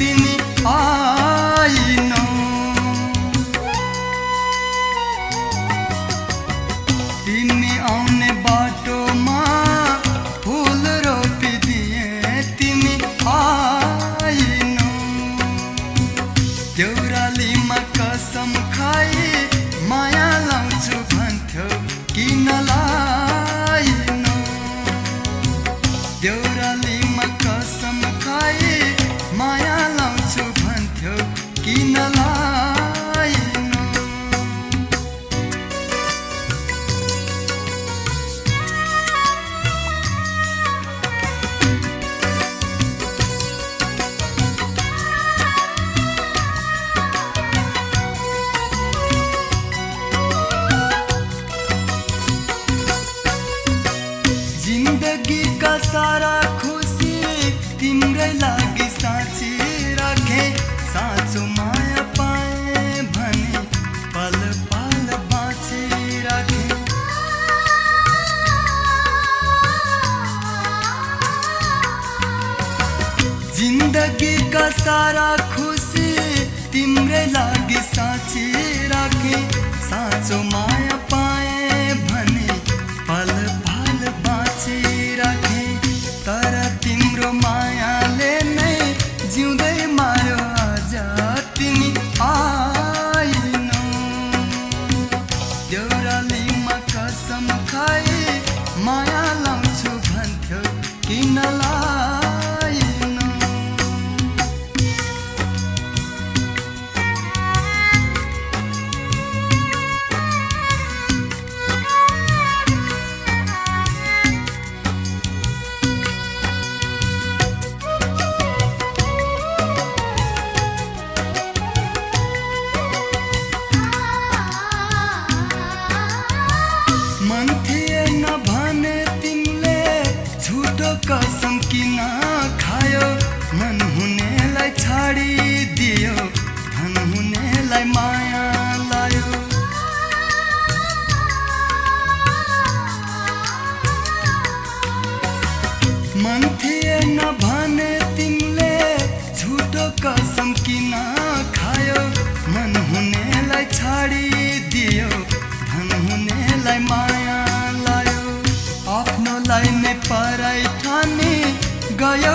तिमी आइनौ। तिमी आउने बाटोमा फूल रोपिदिए तिमी आइनौ। देउरालीमा कसम खाई माया लाउँछु भन्थ्यौ किन लाइनौ। देउरालीमा कसम खाई माया लाउँछु भन्थ्यौ किन लाइनौ। जिन्दगी का सारा खुशी तिम्रै लागि साँची राखे। साँचो माया पाए भने पल पल बाँची राखे। जिन्दगी का सारा खुशी तिम्रै लागि साँची राखे। साँचो माया पाए भने पल पल बाँची राखे। तर तिम्रो मायाले नै जिउँदै मार्यो आज तिमी आइनौ। देउरालीमा कसम खाई माया लाउँछु भन्थ्यौ किन लाइनौ। मन थिएन भने तिमीले झुटो कसम किन खायो। मन हुनेलाई छाडिदियो धन हुनेलाई माया लायो। मन थिएन भने तिमीले झुटो कसम किन खायो। मन हुनेलाई छाडिदियो धन हुनेलाई माया लायो। आफ्नोलाई नै पराई ठानी गयो